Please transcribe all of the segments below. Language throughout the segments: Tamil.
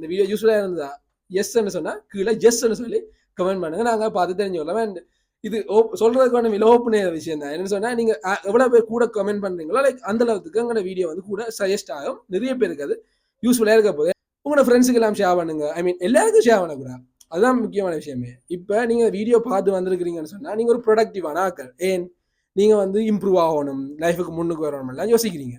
இந்த வீடியோ யூஸ்ஃபுல்லாக இருந்தா எஸ்ன்னு சொன்னா கீழே எஸ்ன்னு சொல்லி கமெண்ட் பண்ணுங்க, நாங்கள் பார்த்து தெரிஞ்சுக்கலாம். அண்ட் இது சொல்றதுக்கான ஓப்பன் விஷயம் தான். என்ன சொன்னா நீங்க எவ்வளவு பேர் கூட கமெண்ட் பண்றீங்களோ லைக் அந்த அளவுக்கு எங்களோட வீடியோ வந்து கூட சஜஸ்ட் ஆகும், நிறைய பேருக்கு அது யூஸ்ஃபுல்லாக இருக்க போது. உங்களோட ஃப்ரெண்ட்ஸுக்கு எல்லாம் ஷேர் பண்ணுங்க. ஐ மீன் எல்லாருக்கும் ஷேர் பண்ணக்கூடாது, அதுதான் முக்கியமான விஷயமே. இப்போ நீங்க வீடியோ பார்த்து வந்திருக்கிறீங்கன்னு சொன்னா நீங்க ஒரு ப்ரொடக்டிவான ஆக்கள். ஏன் நீங்க வந்து இம்ப்ரூவ் ஆகணும், லைஃபுக்கு முன்னுக்கு வரணும்லாம் யோசிக்கிறீங்க.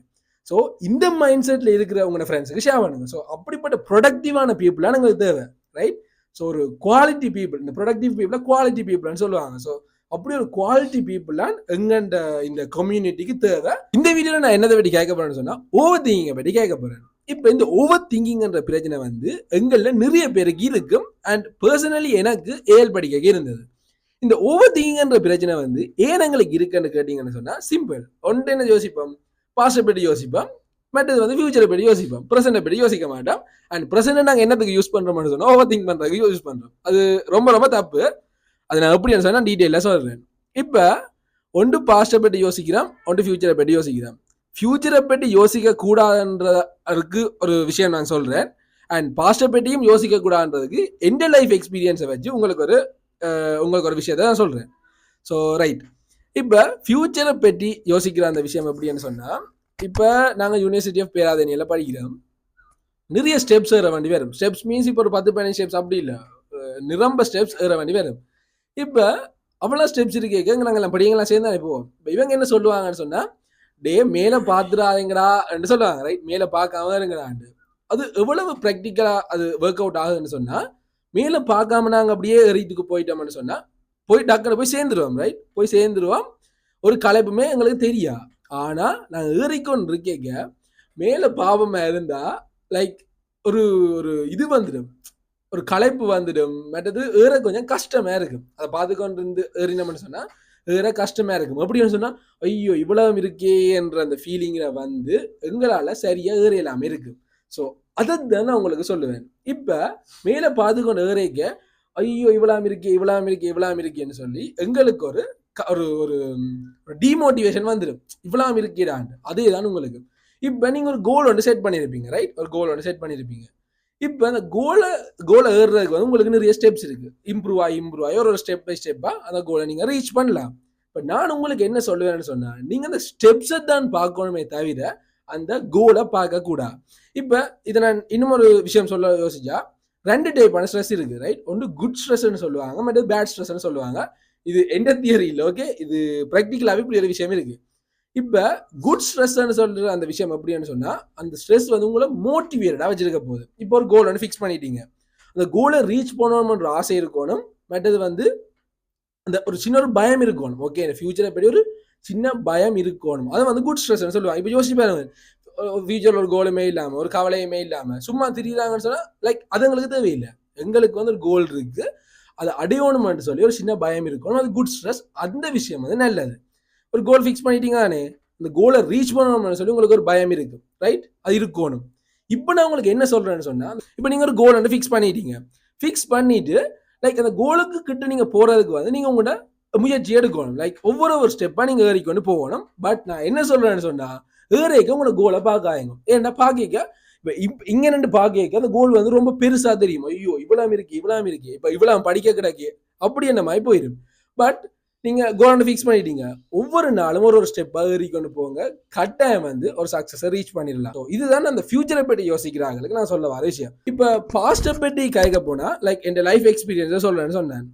ஸோ இந்த மைண்ட் செட்டில் இருக்கிற உங்களோட ஃப்ரெண்ட்ஸுக்கு ஷேர் பண்ணுங்க. ஸோ அப்படிப்பட்ட ப்ரொடக்டிவான பீப்புளாக எங்களுக்கு தேவை, ரைட்? ஸோ ஒரு குவாலிட்டி பீப்புள், இந்த ப்ரொடக்டிவ் பீப்புளாக குவாலிட்டி பீப்புள்னு சொல்லுவாங்க. ஸோ அப்படி ஒரு குவாலிட்டி பீப்புளான் எங்கண்ட இந்த கம்யூனிட்டிக்கு தேவை. இந்த வீடியோவில் நான் என்னதை பற்றி கேட்க போறேன்னு சொன்னால் ஓவர் திங்கிங்கை பற்றி கேட்க போறேன். இப்போ இந்த ஓவர் திங்கிங்ன்ற பிரச்சனை வந்து எங்களில் நிறைய பேருக்கு இருக்கும். அண்ட் பர்சனலி எனக்கு ஏல் படிக்க இருந்தது. இந்த ஓவர் திங்கிங்ன்ற பிரச்சனை வந்து ஏன் எங்களுக்கு இருக்குன்னு கேட்டீங்கன்னு சொன்னா சிம்பிள். ஒன்று என்ன யோசிப்போம், பாஸ்டை பற்றி யோசிப்போம், மற்றது வந்து ஃபியூச்சரை பற்றி யோசிப்போம், ப்ரெசென்ட்டை பற்றி யோசிக்க மாட்டோம். அண்ட் ப்ரெசென்ட் நாங்கள் என்னத்துக்கு யூஸ் பண்றோம்னு சொன்னா ஓவர் திங்க் பண்றதுக்கு யூஸ் பண்றோம். அது ரொம்ப ரொம்ப தப்பு. அதை நான் எப்படி சொன்னா டீட்டெயிலாக சொல்றேன். இப்போ ஒன்று பாஸ்டை பற்றி யோசிக்கிறோம், ஒன்று ஃபியூச்சரை பற்றி யோசிக்கிறோம். ஃபியூச்சரை பற்றி யோசிக்க கூடாதுன்றதுக்கு ஒரு விஷயம் நான் சொல்றேன். அண்ட் பாஸ்டை பற்றியும் யோசிக்க கூடாதுன்றதுக்கு எந்த லைஃப் எக்ஸ்பீரியன்ஸை வச்சு உங்களுக்கு ஒரு விஷயத்தை நான் சொல்றேன். ஸோ ரைட், இப்போ ஃபியூச்சரை பற்றி யோசிக்கிற அந்த விஷயம் எப்படின்னு சொன்னால், இப்போ நாங்கள் யூனிவர்சிட்டி ஆஃப் பேராதனியில் படிக்கிறோம். நிறைய ஸ்டெப்ஸ் ஏற வேண்டி வரும். ஸ்டெப்ஸ் மீன்ஸ் இப்போ ஒரு 10-15 ஸ்டெப்ஸ் அப்படி இல்லை, நிரம்ப ஸ்டெப்ஸ் ஏற வேண்டி வரும். இப்போ அவ்வளோ ஸ்டெப்ஸ் இருக்கேங்க நாங்கள் படிங்கலாம் சேர்ந்து அனுப்புவோம். இப்போ இவங்க என்ன சொல்லுவாங்கன்னு சொன்னால், டே மேலே பார்த்துடாதீங்கடா என்று சொல்லுவாங்க, ரைட்? மேலே பார்க்காம இருங்கடாண்டு. அது எவ்வளவு ப்ராக்டிக்கலாக அது ஒர்க் அவுட் ஆகுதுன்னு சொன்னால், மேலே பார்க்காம நாங்கள் அப்படியே ரீட்டுக்கு போயிட்டோம்னு சொன்னால் போய் டக்குன்னு போய் சேர்ந்துருவோம், ரைட்? போய் சேர்ந்துருவோம், ஒரு கலைப்புமே எங்களுக்கு தெரியா. ஆனால் நாங்கள் ஏறிக்கொண்டு இருக்கேங்க மேலே பாவமாக இருந்தால் லைக் ஒரு ஒரு இது வந்துடும், ஒரு களைப்பு வந்துடும். மற்றது ஏற கொஞ்சம் கஷ்டமாக இருக்கும். அதை பார்த்துக்கொண்டு இருந்து ஏறினோம்னு சொன்னால் ஏற கஷ்டமாக இருக்கும். அப்படின்னு சொன்னால் ஐயோ இவ்வளவு இருக்கே என்ற அந்த ஃபீலிங்கில் வந்து எங்களால் சரியாக ஏறியலாமல் இருக்கும். ஸோ அதை தான் நான் உங்களுக்கு சொல்லுவேன். இப்போ மேலே பார்த்துக்கொண்டு ஏறிக்க ஐயோ இவ்வளவு இருக்கேன்னு சொல்லி எங்களுக்கு ஒரு ஒரு டிமோட்டிவேஷன் வந்துடும், இவ்வளவு இருக்கேடாண்டு. அதே தான் உங்களுக்கு. இப்போ நீங்கள் ஒரு கோல் ஒன்று செட் பண்ணியிருப்பீங்க, ரைட்? ஒரு கோல் ஒன்று செட் பண்ணியிருப்பீங்க. இப்போ அந்த கோலை ஏறுறதுக்கு வந்து உங்களுக்கு நிறைய ஸ்டெப்ஸ் இருக்கு. இம்ப்ரூவ் ஆகி ஒரு ஸ்டெப் பை ஸ்டெப்பாக அந்த கோலை நீங்கள் ரீச் பண்ணலாம். இப்போ நான் உங்களுக்கு என்ன சொல்லுவேன்னு சொன்னால், நீங்கள் அந்த ஸ்டெப்ஸை தான் பார்க்கணுமே தவிர அந்த கோலை பார்க்கக்கூடாது. இப்போ இதை நான் இன்னும் ஒரு விஷயம் சொல்ல யோசிச்சா, 2 டைப்பான ஸ்ட்ரெஸ் இருக்கு, ரைட்? ஒன்று குட் ஸ்ட்ரெஸ்ன்னு சொல்லுவாங்க, மற்ற பேட் ஸ்ட்ரெஸ்ன்னு சொல்லுவாங்க. இது எந்த தியரி இல்லை, ஓகே? இது ப்ராக்டிக்கலாகவே இப்படி ஒரு விஷயம் இருக்கு. இப்போ குட் ஸ்ட்ரெஸ்ன்னு சொல்ற அந்த விஷயம் எப்படின்னு சொன்னா, அந்த ஸ்ட்ரெஸ் வந்து உங்களை மோட்டிவேட்டடா வச்சிருக்க போகுது. இப்போ ஒரு கோல் வந்து ஃபிக்ஸ் பண்ணிட்டீங்க, அந்த கோலை ரீச் பண்ணணும்ன்ற ஆசை இருக்கணும். மற்றது வந்து அந்த ஒரு சின்ன ஒரு பயம் இருக்கணும், ஓகே? இந்த ஃபியூச்சரை பற்றி ஒரு சின்ன பயம் இருக்கணும். அதை வந்து குட் ஸ்ட்ரெஸ்ன்னு சொல்லுவாங்க. இப்போ யோசிச்சு பாருங்க, ஃபியூச்சர்ல ஒரு கோலுமே இல்லாம ஒரு கவலையுமே இல்லாம சும்மா திரியிறாங்கன்னு சொன்னா லைக் அது எங்களுக்கு தேவையில்லை. எங்களுக்கு வந்து ஒரு கோல் இருக்கு, அதை அடையணும்னு சொல்லி ஒரு சின்ன பயம் இருக்கணும், அது குட் ஸ்ட்ரெஸ். அந்த விஷயம் வந்து நல்லது. ஒரு கோல் ஃபிக்ஸ் பண்ணிட்டீங்க தானே, இந்த கோலை ரீச் பண்ணணும்னு சொல்லி உங்களுக்கு ஒரு பயம் இருக்கு, ரைட்? அது இருக்கணும். இப்போ நான் உங்களுக்கு என்ன சொல்றேன்னு சொன்னா, இப்போ நீங்க ஒரு கோல் வந்து ஃபிக்ஸ் பண்ணிட்டீங்க. ஃபிக்ஸ் பண்ணிட்டு லைக் அந்த கோலுக்கு கிட்ட நீங்க போறதுக்கு வந்து நீங்க உங்களோட முயற்சி எடுக்கணும். லைக் ஒவ்வொரு ஸ்டெப்பா நீங்க ஏறிக்கொண்டு போகணும். பட் நான் என்ன சொல்றேன்னு சொன்னா, ஏறிக்க உங்களோட கோலை பார்க்காங்க. ஏன்னா பாக்கிக்க இப்போ இங்க ரெண்டு பாக்கிக்க அந்த கோல் வந்து ரொம்ப பெருசா தெரியும். ஐயோ இவ்வளவு இருக்கு இப்போ இவ்வளவு படிக்க கிடக்கு அப்படி என்ன மாதிரி போயிடும். பட் நீங்க கோல் ஃபிக்ஸ் பண்ணிட்டீங்க, ஒவ்வொரு நாளும் ஒரு ஸ்டெப்பாக ஏறிக்கொண்டு போங்க, கட்டாயம் வந்து ஒரு சக்சஸை ரீச் பண்ணிடலாம். இதுதான் அந்த ஃபியூச்சரை பற்றி யோசிக்கிறாங்களுக்கு நான் சொல்ல வர விஷயம். இப்போ பாஸ்டை பற்றி கைக்க போனா லைக் என் லைஃப் எக்ஸ்பீரியன்ஸை சொல்றேன்னு சொன்னேன்.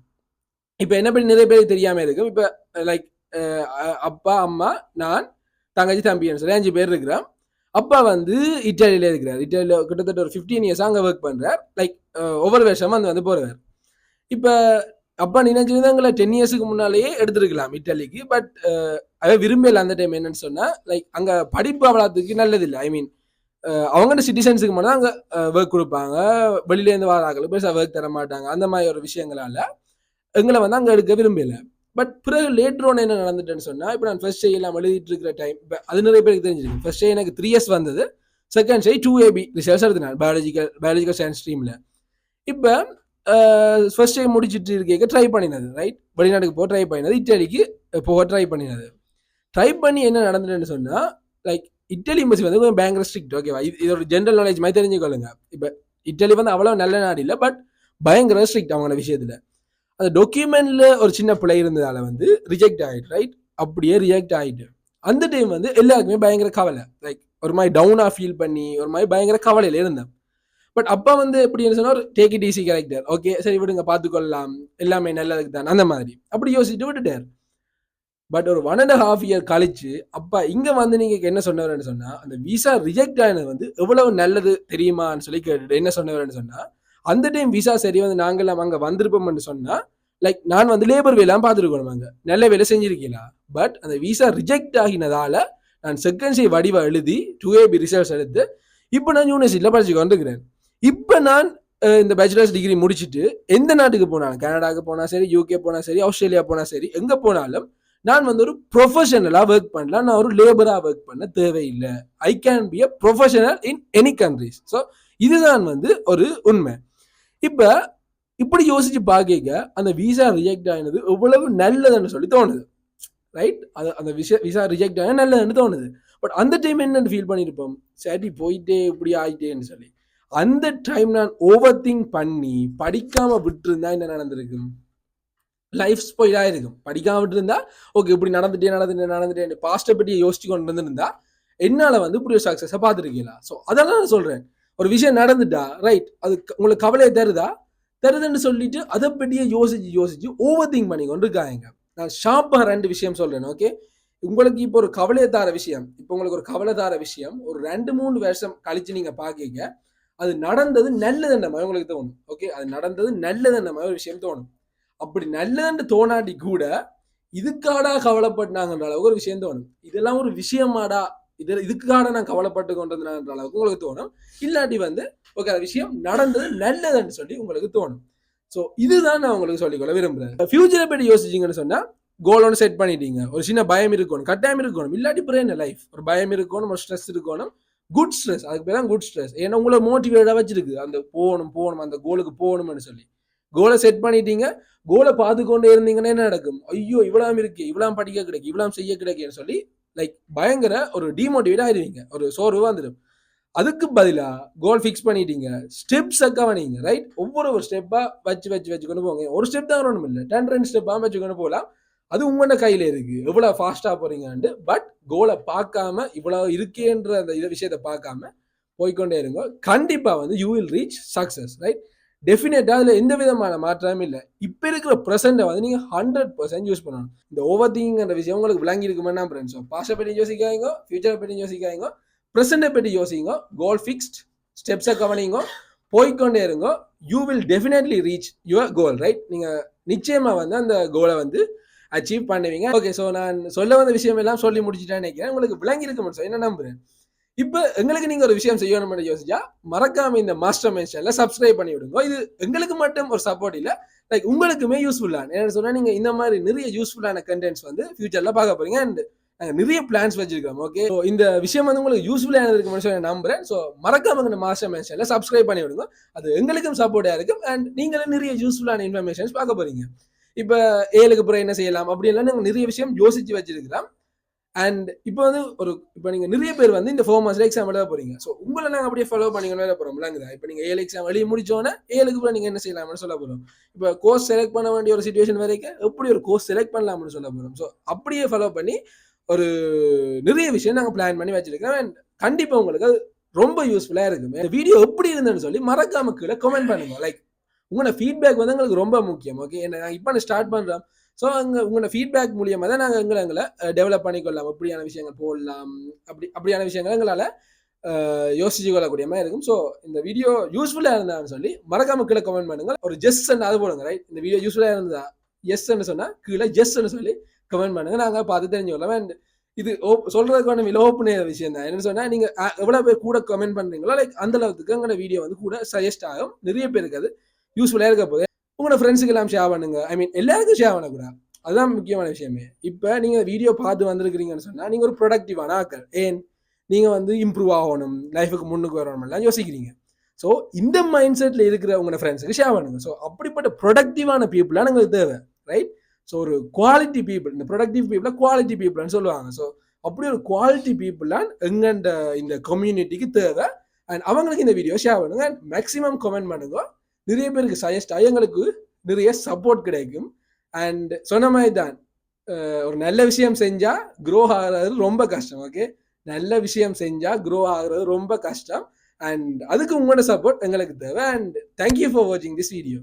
இப்போ என்ன பற்றி நிறைய பேருக்கு தெரியாம இருக்கும். இப்போ லைக் அப்பா அம்மா நான் தங்கச்சி தம்பின்னு சொல்லி 5 பேர் இருக்கிறோம். அப்பா வந்து இட்டாலியில இருக்கிறார். இட்டாலியில கிட்டத்தட்ட ஒரு 15 இயர்ஸ் அங்கே ஒர்க் பண்றார். லைக் ஒவ்வொரு வருஷமா வந்து போறார். இப்போ அப்பா நினைச்சிருந்தா எங்களை 10 இயர்ஸுக்கு முன்னாலேயே எடுத்துருக்கலாம் இட்டாலிக்கு. பட் அதை விரும்பல அந்த டைம். என்னன்னு சொன்னா லைக் அங்க படிப்பு அவ்வளோத்துக்கு நல்லதில்லை. ஐ மீன் அவங்கள்ட்ட சிட்டிசன்ஸுக்கு மட்டும் அங்கே ஒர்க் கொடுப்பாங்க, வெளியிலேருந்து வராங்க பெருசாக ஒர்க் தர மாட்டாங்க. அந்த மாதிரி ஒரு விஷயங்களால எங்களை வந்து அங்கே எடுக்க விரும்பல. பட் பிறகு லேட்டர் ஒன்று என்ன நடந்துட்டேன்னு சொன்னால், இப்போ நான் ஃபர்ஸ்ட் எல்லாம் எழுதிட்டு இருக்கிற டைம், இப்போ அது நிறைய பேருக்கு தெரிஞ்சிருக்கு. ஃபர்ஸ்ட் எனக்கு 3 years வந்தது, செகண்ட் 2AB ரிசர்ச் எடுத்தினார் பயாலஜிக்கல் சயின்ஸ் ஸ்ட்ரீமில். இப்போ ஃபர்ஸ்ட் டைம் முடிச்சுட்டு இருக்க ட்ரை பண்ணினது, ரைட்? வெளிநாட்டுக்கு போக ட்ரை பண்ணினது, இட்டாலிக்கு போக ட்ரை பண்ணினது. ட்ரை பண்ணி என்ன நடந்துட்டுன்னு சொன்னால், லைக் இட்டாலி எம்பசி வந்து கொஞ்சம் பேங்க் ரெஸ்ட்ரிக்ட், ஓகேவா? இது ஒரு ஜென்ரல் நாலேஜ் மாதிரி தெரிஞ்சுக்கொள்ளுங்க. இப்போ இட்டலி வந்து அவ்வளவு நல்ல நாடு இல்லை, பட் பயங்கர ஸ்ட்ரிக்ட் அவங்களோட விஷயத்துல. அந்த டாக்குமெண்ட்ல ஒரு சின்ன பிழை இருந்ததால வந்து ரிஜெக்ட் ஆயிட்டு, ரைட்? அப்படியே ரிஜெக்ட் ஆயிட்டு அந்த டைம் வந்து எல்லாருக்குமே பயங்கர கவலை, லைக் ஒரு மாதிரி டவுனா ஃபீல் பண்ணி ஒரு மாதிரி பயங்கர கவலையில இருந்தேன். பட் அப்பா வந்து எப்படின்னு சொன்னா ஒரு take it easy character, okay சரி விடுங்க பார்த்துக்கொள்ளலாம், எல்லாமே நல்லதுக்கு தான் அந்த மாதிரி அப்படி யோசிச்சுட்டு விட்டுட்டார். பட் ஒரு 1.5 year கழிச்சு அப்பா இங்க வந்து நீங்க என்ன சொன்னவர்னு சொன்னா, அந்த விசா ரிஜெக்ட் ஆனது வந்து எவ்வளவு நல்லது தெரியுமான்னு சொல்லி கேட்டுட்டு என்ன சொன்னவர்னு சொன்னா, அந்த டைம் விசா சரி வந்து நாங்கெல்லாம் அங்க வந்திருப்போம்னு சொன்னா, லைக் நான் வந்து லேபர் வேலைலாம் பார்த்துருக்கணும், அங்க நல்ல வேலை செஞ்சிருக்கீங்களா. பட் அந்த விசா ரிஜெக்ட் ஆகினதால நான் செகண்ட் சி வடிவா எழுதி 2AB ரிசல்ட்ஸ் எடுத்து இப்போ நான் யூனிவர்சிட்டியில் படிச்சு கொண்டிருக்கிறேன். இப்போ நான் இந்த பேச்சுலர்ஸ் டிகிரி முடிச்சுட்டு எந்த நாட்டுக்கு போனாலும், கனடாவுக்கு போனா சரி, யூகே போனா சரி, ஆஸ்திரேலியா போனா சரி, எங்க போனாலும் நான் வந்து ஒரு ப்ரொஃபஷனலா ஒர்க் பண்ணலாம், நான் ஒரு லேபரா ஒர்க் பண்ண தேவையில்லை. I can be a professional in any countries. So இதுதான் வந்து ஒரு உண்மை. இப்ப இப்படி யோசிச்சு பார்க்க அந்த விசா ரிஜெக்ட் ஆனது எவ்வளவு நல்லதுன்னு சொல்லி தோணுது, ரைட்? அது அந்த விசா ரிஜெக்ட் ஆன நல்லதுன்னு தோணுது. பட் அந்த டைம் என்னன்னு ஃபீல் பண்ணியிருப்போம், சரி போயிட்டே இப்படி ஆயிட்டேன்னு சொல்லி. அந்த டைம் நான் ஓவர் திங்க் பண்ணி படிக்காம விட்டு இருந்தா என்ன நடந்திருக்கும்? லைஃப் ஸ்பாயில் ஆயிருக்கும். படிக்காம விட்டு இருந்தா ஓகே இப்படி நடந்துட்டே பாஸ்ட்டை பற்றி யோசிச்சு கொண்டு இருந்திருந்தா என்னால வந்து இப்படி ஒரு சக்சஸை பார்த்துருக்கீங்களா? ஸோ அதெல்லாம் நான் சொல்றேன், ஒரு விஷயம் நடந்துட்டா ரைட், அது உங்களுக்கு கவலையை தருதுன்னு சொல்லிட்டு அதை பற்றியே யோசிச்சு ஓவர் திங்க் பண்ணி கொண்டு இருக்காங்க. நான் ஷார்ப்பாக 2 விஷயம் சொல்றேன், ஓகே? உங்களுக்கு இப்போ ஒரு கவலையை தார விஷயம், இப்போ உங்களுக்கு ஒரு கவலை தார விஷயம் ஒரு 2-3 வருஷம் கழிச்சு நீங்க பாக்கீங்க, அது நடந்தது நல்லதுன்ற மாதிரி உங்களுக்கு தோணும், ஓகே? அது நடந்தது நல்லதுன்ற மாதிரி ஒரு விஷயம் தோணும். அப்படி நல்லதுன்னு தோணாட்டி கூட இதுக்காடா கவலைப்பட்டாங்கன்ற அளவுக்கு ஒரு விஷயம் தோணும். இதெல்லாம் ஒரு விஷயமாடா, இதுக்காக நான் கவலைப்பட்டு கொண்டதுன்ற அளவுக்கு உங்களுக்கு தோணும். இல்லாட்டி வந்து ஓகே விஷயம் நடந்தது நல்லதுன்னு சொல்லி உங்களுக்கு தோணும். ஸோ இதுதான் நான் உங்களுக்கு சொல்லிக்கொள்ள விரும்புறேன். ஃபியூச்சரை பற்றி யோசிச்சிங்கன்னு சொன்னா கோல் ஒன்று செட் பண்ணிட்டீங்க, ஒரு சின்ன பயம் இருக்கணும், கட்டாயம் இருக்கணும், இல்லாட்டி பிறகு லைஃப் ஒரு பயம் இருக்கணும், ஒரு ஸ்ட்ரெஸ் இருக்கணும். குட் ஸ்ட்ரெஸ், அதுக்கு பேர் தான் குட் ஸ்ட்ரெஸ். ஏன்னா உங்களை மோட்டிவேட்டா வச்சிருக்கு அந்த போகணும் அந்த கோலுக்கு போகணும்னு சொல்லி. கோலை செட் பண்ணிட்டீங்க, கோலை பார்த்து கொண்டே இருந்தீங்கன்னா என்ன நடக்கும்? ஐயோ இவ்வளவு இருக்கு, இவ்வளவு படிக்க கிடைக்கும், இவ்வளவு செய்ய கிடைக்குன்னு சொல்லி லைக் பயங்கர ஒரு டிமோட்டிவேட் ஆயிடுவீங்க, ஒரு சோர்வு வந்துடும். அதுக்கு பதிலா கோல் ஃபிக்ஸ் பண்ணிட்டீங்க, ஸ்டெப்ஸ் கவனிங்க, ரைட்? ஒவ்வொரு ஸ்டெப்பா வச்சு கொண்டு போங்க. ஒரு ஸ்டெப் தான் வரணும் இல்லை, 10 ஸ்டெப்பா வச்சு கொண்டு போகலாம். அது உங்களோட கையில இருக்கு எவ்வளவு ஃபாஸ்டா போறீங்கன்னு. பட் கோலை பார்க்காம இவ்வளவு இருக்கேன்ற அந்த விஷயத்தை பார்க்காம போய்கொண்டே இருங்க. கண்டிப்பா வந்து you will reach success, right? டெஃபினட்டா அதுல எந்த விதமான மாற்றமும் இல்லை. இப்ப இருக்கிற ப்ரெசென்ட்டை வந்து நீங்க 100% யூஸ் பண்ணணும். இந்த ஓவர் திங்கிங்ன்ற விஷயம் உங்களுக்கு விளங்கி இருக்குமென்னா ஃப்ரெண்ட்ஸ், பாஸ்டை பற்றி யோசிக்காதீங்க, ஃபியூச்சரை பற்றி யோசிக்காதீங்க, ப்ரெசென்ட்டை பற்றி யோசிங்க. கோல் ஃபிக்ஸ்ட், ஸ்டெப்ஸை கவனிங்க, போய்கொண்டே இருங்க. You will definitely reach your goal, right? நீங்க நிச்சயமா வந்து அந்த கோலை வந்து அச்சீவ் பண்ணுவீங்க. ஓகே, ஸோ நான் சொல்ல வந்த விஷயம் எல்லாம் சொல்லி முடிச்சுட்டேன்னு நினைக்கிறேன். உங்களுக்கு விளங்கி இருக்க முடியும் என்ன நம்புறேன். இப்போ எங்களுக்கு நீங்க ஒரு விஷயம் செய்யணும்னு யோசிச்சா மறக்காம இந்த மாஸ்டர் மைண்ட் சேனலை சப்ஸ்கிரைப் பண்ணி விடுங்க. இது எங்களுக்கு மட்டும் ஒரு சப்போர்ட் இல்லை, லைக் உங்களுக்குமே யூஸ்ஃபுல்லான. என்ன சொன்னா நீங்க இந்த மாதிரி நிறைய யூஸ்ஃபுல்லான கண்டென்ட்ஸ் வந்து ஃபியூச்சர்ல பார்க்க போறீங்க. அண்ட் நாங்கள் நிறைய பிளான்ஸ் வச்சிருக்கோம். ஓகே, இந்த விஷயம் வந்து உங்களுக்கு யூஸ்ஃபுல்லாக இருக்குன்னு சொல்லி நம்புறேன். ஸோ மறக்காம இந்த மாஸ்டர் மைண்ட் சேனலை சப்ஸ்கிரைப் பண்ணி விடுங்க. அது எங்களுக்கும் சப்போர்ட்டா இருக்கும். அண்ட் நீங்களும் நிறைய யூஸ்ஃபுல்லான இன்ஃபர்மேஷன்ஸ் பார்க்க போறீங்க. இப்போ ஏழுக்கு பிறகு என்ன செய்யலாம் அப்படி எல்லாம் நாங்கள் நிறைய விஷயம் யோசிச்சு வச்சிருக்கிறோம். அண்ட் இப்போ வந்து இப்போ நீங்க நிறைய பேர் வந்து இந்த 4 months எக்ஸாம் எழுத போறீங்க. ஸோ உங்களை நாங்கள் அப்படியே ஃபாலோ பண்ணிக்கணும் வேலை போறோம்லாங்குதா. இப்போ நீங்க 7 எக்ஸாம் எழுதி முடிச்சோன்னா 7க்கு பிறகு நீங்க என்ன செய்யலாம்னு சொல்ல போறோம். இப்போ கோர்ஸ் செலக்ட் பண்ண வேண்டிய ஒரு சிச்சுவேஷன் வரைக்கும் எப்படி ஒரு கோர்ஸ் செலக்ட் பண்ணலாம்னு சொல்ல போறோம். ஸோ அப்படியே ஃபாலோ பண்ணி ஒரு நிறைய விஷயம் நாங்கள் பிளான் பண்ணி வச்சிருக்கோம். அண்ட் கண்டிப்பா உங்களுக்கு அது ரொம்ப யூஸ்ஃபுல்லா இருக்கும். இந்த வீடியோ எப்படி இருந்ததுன்னு சொல்லி மறக்காம கீழே கமெண்ட் பண்ணுங்க. லைக் உங்களோட ஃபீட்பேக் வந்து எங்களுக்கு ரொம்ப முக்கியம். ஓகே, என்ன இப்போ ஸ்டார்ட் பண்றோம். ஸோ அங்கே உங்களோட ஃபீட்பேக் மூலியமாக தான் நாங்கள் எங்களை டெவலப் பண்ணிக்கொள்ளலாம். எப்படியான விஷயங்கள் போடலாம், அப்படியான விஷயங்கள் எங்களால் யோசிச்சு கொள்ளக்கூடிய மாதிரி இருக்கும். ஸோ இந்த வீடியோ யூஸ்ஃபுல்லாக இருந்தான்னு சொல்லி மறக்காம கீழே கமெண்ட் பண்ணுங்க. ஒரு ஜெஸ் அது போடுங்க, ரைட்? இந்த வீடியோ யூஸ்ஃபுல்லாக இருந்தா எஸ்ன்னு சொன்னால் கீழே ஜெஸ்ன்னு சொல்லி கமெண்ட் பண்ணுங்க. நாங்கள் பார்த்து தெரிஞ்சுக்கொள்ளலாம். அண்ட் இது சொல்றதுக்கான ஓப்பன் விஷயம் தான். என்னன்னு சொன்னால் நீங்கள் எவ்வளோ பேர் கூட கமெண்ட் பண்ணுறீங்களோ லைக் அந்த அளவுக்கு எங்களோட வீடியோ வந்து கூட சஜஸ்ட் ஆகும். நிறைய பேருக்கு அது யூஸ்ஃபுல்லாக இருக்க போது உங்களோட ஃப்ரெண்ட்ஸுக்கு எல்லாம் ஷேர் பண்ணுங்க. ஐ மீன் எல்லாருக்கும் ஷேர் பண்ணக்கூடாது, அதுதான் முக்கியமான விஷயமே. இப்போ நீங்கள் வீடியோ பார்த்து வந்திருக்கிறீங்கன்னு சொன்னால் நீங்கள் ஒரு ப்ரொடக்டிவான ஆக்கள். ஏன் நீங்கள் வந்து இம்ப்ரூவ் ஆகணும், லைஃபுக்கு முன்னுக்கு வரணும்லாம் யோசிக்கிறீங்க. ஸோ இந்த மைண்ட் செட்டில் இருக்கிற உங்களோட ஃப்ரெண்ட்ஸுக்கு ஷேர் பண்ணுங்க. ஸோ அப்படிப்பட்ட ப்ரொடக்டிவான பீப்புளாக எங்களுக்கு தேவை, ரைட்? ஸோ ஒரு குவாலிட்டி பீப்புள், இந்த ப்ரொடக்டிவ் பீப்புளை குவாலிட்டி பீப்புள்னு சொல்லுவாங்க. ஸோ அப்படி ஒரு குவாலிட்டி பீப்புளான் எங்கண்ட இந்த கம்யூனிட்டிக்கு தேவை. அண்ட் அவங்களுக்கு இந்த வீடியோ ஷேர் பண்ணுங்க அண்ட் மேக்ஸிமம் கமெண்ட் பண்ணுங்க. நிறைய பேருக்கு சஜஸ்ட் ஆகி எங்களுக்கு நிறைய சப்போர்ட் கிடைக்கும். அண்ட் சொன்ன மாதிரி தான் ஒரு நல்ல விஷயம் செஞ்சா க்ரோ ஆகிறது ரொம்ப கஷ்டம். ஓகே, நல்ல விஷயம் செஞ்சா க்ரோ ஆகிறது ரொம்ப கஷ்டம். அண்ட் அதுக்கு உங்களோட சப்போர்ட் எங்களுக்கு தேவை. அண்ட் தேங்க்யூ ஃபார் வாட்சிங் திஸ் வீடியோ.